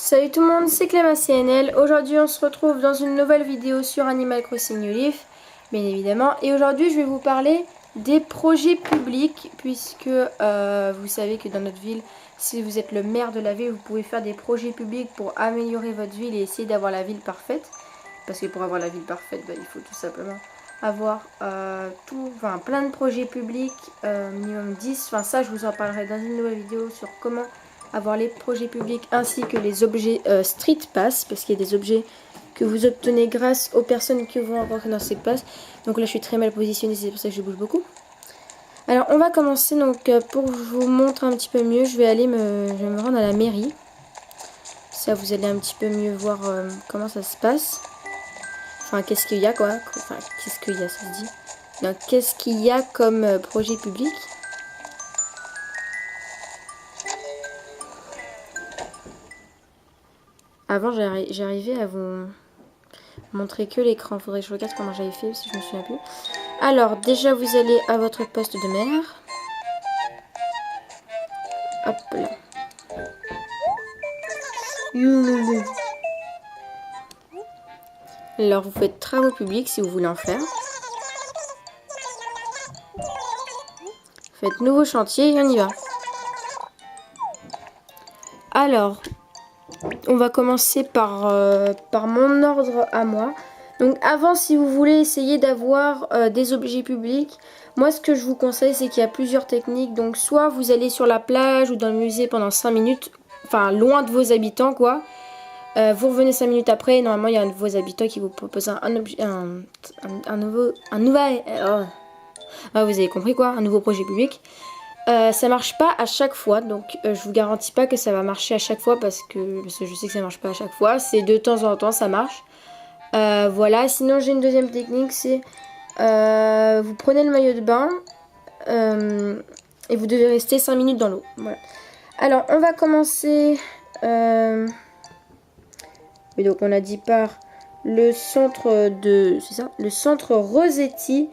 Salut tout le monde, c'est Cléma CNL. Aujourd'hui on se retrouve dans une nouvelle vidéo sur Animal Crossing New Leaf, bien évidemment. Et aujourd'hui je vais vous parler des projets publics, puisque vous savez que dans notre ville, si vous êtes le maire de la ville, vous pouvez faire des projets publics pour améliorer votre ville et essayer d'avoir la ville parfaite. Parce que pour avoir la ville parfaite, il faut tout simplement avoir plein de projets publics, minimum 10. Enfin ça je vous en parlerai dans une nouvelle vidéo sur comment avoir les projets publics ainsi que les objets Street Pass, parce qu'il y a des objets que vous obtenez grâce aux personnes que vous rencontrez dans Street Pass. Donc là je suis très mal positionnée, c'est pour ça que je bouge beaucoup. Alors on va commencer, donc pour vous montrer un petit peu mieux, je vais me rendre à la mairie. Ça vous allez un petit peu mieux voir comment ça se passe. Enfin qu'est-ce qu'il y a quoi. Enfin qu'est-ce qu'il y a, ça se dit. Donc qu'est-ce qu'il y a comme projet public. Avant, j'arrivais à vous montrer que l'écran. Faudrait que je regarde comment j'avais fait, si je me souviens plus. Alors, déjà, vous allez à votre poste de maire. Hop là. Alors, vous faites travaux publics si vous voulez en faire. Faites nouveau chantier et on y va. Alors, on va commencer par mon ordre à moi. Donc avant, si vous voulez essayer d'avoir des objets publics, moi ce que je vous conseille, c'est qu'il y a plusieurs techniques. Donc soit vous allez sur la plage ou dans le musée pendant 5 minutes, enfin loin de vos habitants quoi. Vous revenez 5 minutes après, et normalement il y a un de vos habitants qui vous propose vous avez compris quoi, un nouveau projet public. Ça marche pas à chaque fois, donc je vous garantis pas que ça va marcher à chaque fois parce que je sais que ça marche pas à chaque fois. C'est de temps en temps ça marche. Voilà, sinon j'ai une deuxième technique, c'est vous prenez le maillot de bain et vous devez rester 5 minutes dans l'eau. Voilà. Alors on va commencer. Oui, donc on a dit par le centre de, c'est ça, le centre Rosetti.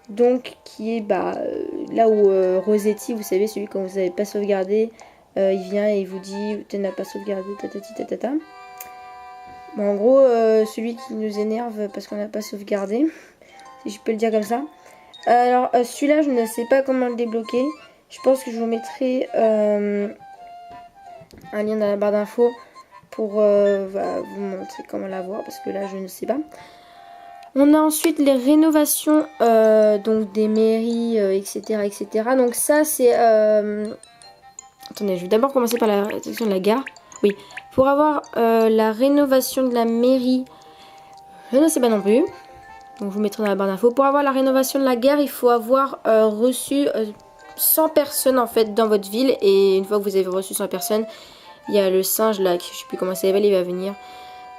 Donc qui est là où Rosetti, vous savez, celui quand vous n'avez pas sauvegardé, il vient et il vous dit tu n'as pas sauvegardé, tatati tatata. Bon, en gros, celui qui nous énerve parce qu'on n'a pas sauvegardé, si je peux le dire comme ça. Alors celui-là, je ne sais pas comment le débloquer. Je pense que je vous mettrai un lien dans la barre d'infos pour vous montrer comment l'avoir, parce que là, je ne sais pas. On a ensuite les rénovations donc des mairies, etc., etc. Donc ça, c'est... Attendez, je vais d'abord commencer par la section de la gare. Oui, pour avoir la rénovation de la mairie, je ne sais pas non plus. Donc je vous mettrai dans la barre d'infos. Pour avoir la rénovation de la gare, il faut avoir reçu 100 personnes en fait dans votre ville. Et une fois que vous avez reçu 100 personnes, il y a le singe là, je ne sais plus comment ça s'appelle, il va venir.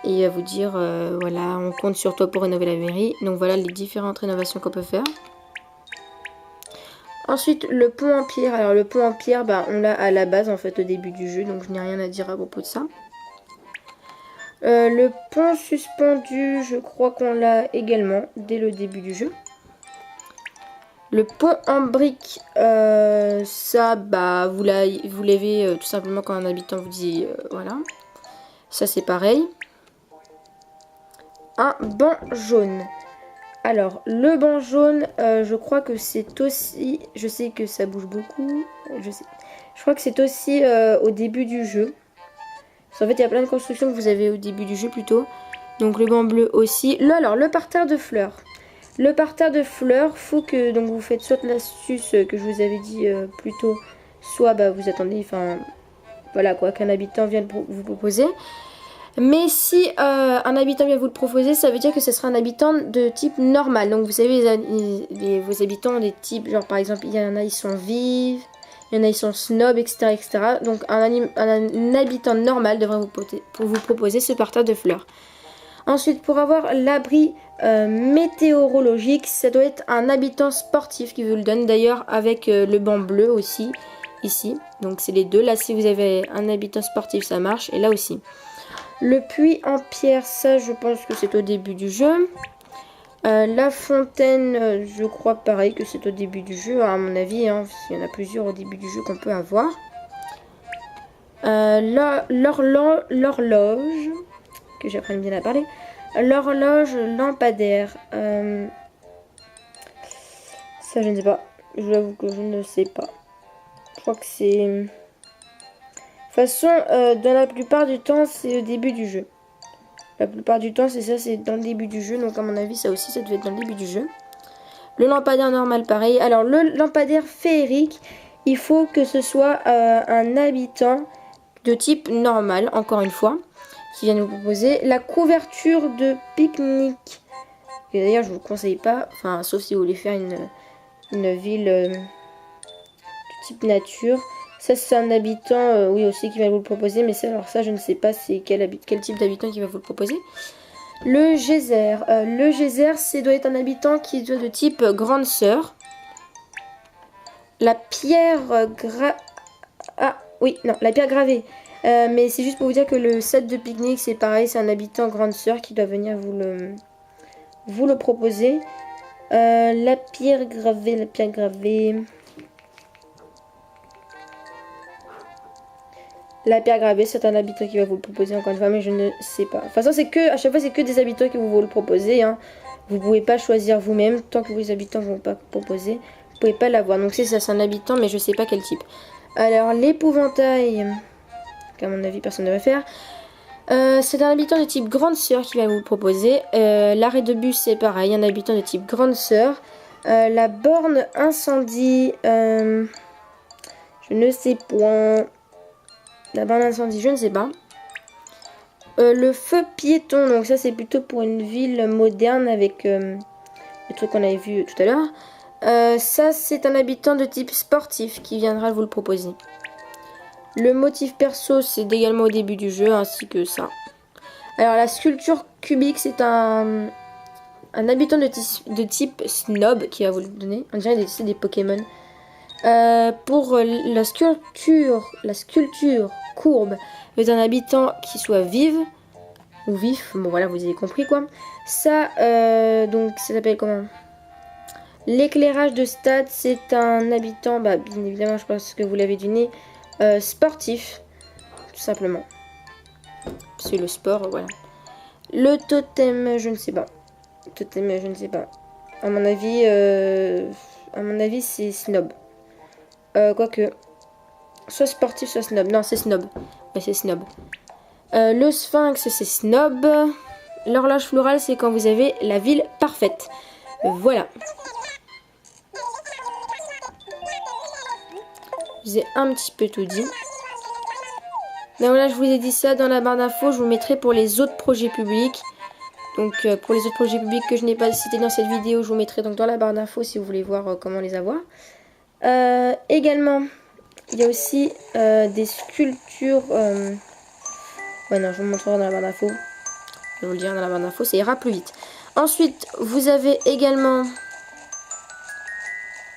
Et il va vous dire, voilà, on compte sur toi pour rénover la mairie. Donc voilà les différentes rénovations qu'on peut faire. Ensuite, le pont en pierre. Alors le pont en pierre, on l'a à la base en fait au début du jeu. Donc je n'ai rien à dire à propos de ça. Le pont suspendu, je crois qu'on l'a également dès le début du jeu. Le pont en briques, ça, vous l'avez tout simplement quand un habitant vous dit, voilà. Ça c'est pareil. Un banc jaune. Alors, le banc jaune, je crois que c'est aussi... Je sais que ça bouge beaucoup. Je crois que c'est aussi au début du jeu. Parce qu'en fait, il y a plein de constructions que vous avez au début du jeu plutôt. Donc, le banc bleu aussi. Alors, le parterre de fleurs. Le parterre de fleurs, faut que donc vous faites soit l'astuce que je vous avais dit plus tôt, soit vous attendez, enfin, voilà quoi, qu'un habitant vienne vous proposer. Mais si un habitant vient vous le proposer, ça veut dire que ce sera un habitant de type normal. Donc vous savez, vos habitants ont des types, genre par exemple, il y en a ils sont vifs, il y en a ils sont snob, etc. etc. Donc un habitant normal devrait vous proposer ce parterre de fleurs. Ensuite, pour avoir l'abri météorologique, ça doit être un habitant sportif qui vous le donne. D'ailleurs avec le banc bleu aussi, ici. Donc c'est les deux. Là si vous avez un habitant sportif ça marche, et là aussi. Le puits en pierre, ça je pense que c'est au début du jeu. La fontaine, je crois pareil que c'est au début du jeu, à mon avis. Hein, il y en a plusieurs au début du jeu qu'on peut avoir. L'horloge, que j'apprends bien à parler. L'horloge lampadaire. Ça, je ne sais pas. Je vous avoue que je ne sais pas. Je crois que c'est... De toute façon, dans la plupart du temps, c'est au début du jeu. La plupart du temps, c'est ça, c'est dans le début du jeu. Donc, à mon avis, ça aussi, ça devait être dans le début du jeu. Le lampadaire normal, pareil. Alors, le lampadaire féerique, il faut que ce soit un habitant de type normal, encore une fois, qui vient nous proposer. La couverture de pique-nique. Et d'ailleurs, je vous conseille pas, enfin, sauf si vous voulez faire une ville du type nature. Ça, c'est un habitant, oui, aussi, qui va vous le proposer. Mais ça, alors ça, je ne sais pas c'est quel type d'habitant qui va vous le proposer. Le geyser. Le geyser, c'est doit être un habitant qui doit de type grande sœur. La pierre Ah, oui, non, la pierre gravée. Mais c'est juste pour vous dire que le set de pique-nique, c'est pareil. C'est un habitant grande sœur qui doit venir vous le proposer. La pierre gravée, la pierre gravée... La pierre gravée, c'est un habitant qui va vous le proposer encore une fois, mais je ne sais pas. Enfin, ça, c'est que, à chaque fois, c'est que des habitants qui vont vous le proposer. Hein. Vous pouvez pas choisir vous-même. Tant que vos habitants ne vont pas proposer, vous pouvez pas l'avoir. Donc, c'est ça, c'est un habitant, mais je sais pas quel type. Alors, l'épouvantail, qu'à mon avis, personne ne va faire. C'est un habitant de type grande sœur qui va vous le proposer. L'arrêt de bus, c'est pareil, un habitant de type grande sœur. La borne incendie, je ne sais point. La borne incendie, je ne sais pas. Le feu piéton, donc ça c'est plutôt pour une ville moderne avec les trucs qu'on avait vu tout à l'heure. Ça c'est un habitant de type sportif qui viendra vous le proposer. Le motif perso c'est également au début du jeu ainsi que ça. Alors la sculpture cubique c'est un habitant de type snob qui va vous le donner. On dirait c'est des Pokémon. Pour la sculpture courbe est un habitant qui soit vive ou vif, bon voilà vous avez compris quoi. Ça donc ça s'appelle comment? L'éclairage de stade c'est un habitant, bah bien évidemment je pense que vous l'avez deviné, sportif tout simplement. C'est le sport, voilà. Le totem je ne sais pas. Totem je ne sais pas. À mon avis c'est snob. Quoique, soit sportif, soit snob. Non, c'est snob. Ouais, c'est snob. Le sphinx, c'est snob. L'horloge florale, c'est quand vous avez la ville parfaite. Voilà. Je vous ai un petit peu tout dit. Donc voilà, je vous ai dit ça dans la barre d'infos. Je vous mettrai pour les autres projets publics. Donc pour les autres projets publics que je n'ai pas cités dans cette vidéo, je vous mettrai donc dans la barre d'infos si vous voulez voir comment les avoir. Également, il y a aussi des sculptures. Ouais, non, je vous montrerai dans la barre d'infos. Je vais vous le dire dans la barre d'infos, ça ira plus vite. Ensuite, vous avez également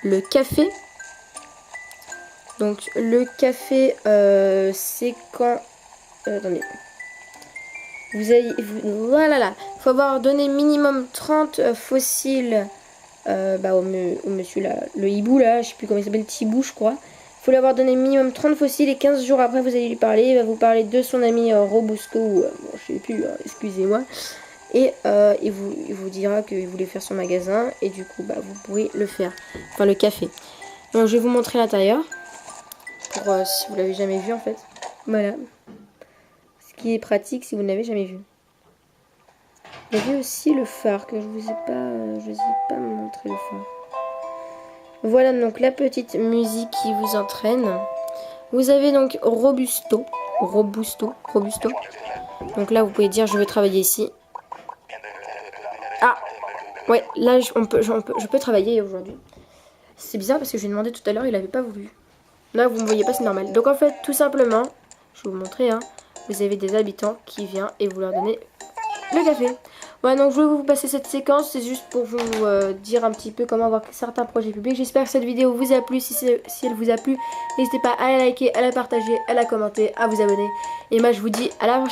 le café. Donc, le café, c'est quand. Attendez. Voilà là. Il faut avoir donné minimum 30 fossiles. Au monsieur là, le hibou là, je sais plus comment il s'appelle, Tibou je crois. Il faut lui avoir donné minimum 30 fossiles et 15 jours après vous allez lui parler. Il va vous parler de son ami Robusco, bon, je sais plus, excusez-moi. Et il vous dira qu'il voulait faire son magasin et du coup vous pourrez le faire. Enfin le café. Donc je vais vous montrer l'intérieur. Pour si vous l'avez jamais vu en fait. Voilà. Ce qui est pratique si vous n'avez jamais vu. Il y avait aussi le phare que je vous ai pas montré le phare. Voilà donc la petite musique qui vous entraîne. Vous avez donc Robusto. Donc là vous pouvez dire je veux travailler ici. Ah ouais là je peux travailler aujourd'hui. C'est bizarre parce que je lui ai demandé tout à l'heure il avait pas voulu. Là vous me voyez pas c'est normal. Donc en fait tout simplement, je vais vous montrer hein, vous avez des habitants qui viennent et vous leur donnez le café. Voilà, donc je vais vous passer cette séquence, c'est juste pour vous dire un petit peu comment avoir certains projets publics. J'espère que cette vidéo vous a plu. Si elle vous a plu, n'hésitez pas à la liker, à la partager, à la commenter, à vous abonner. Et moi je vous dis à la prochaine.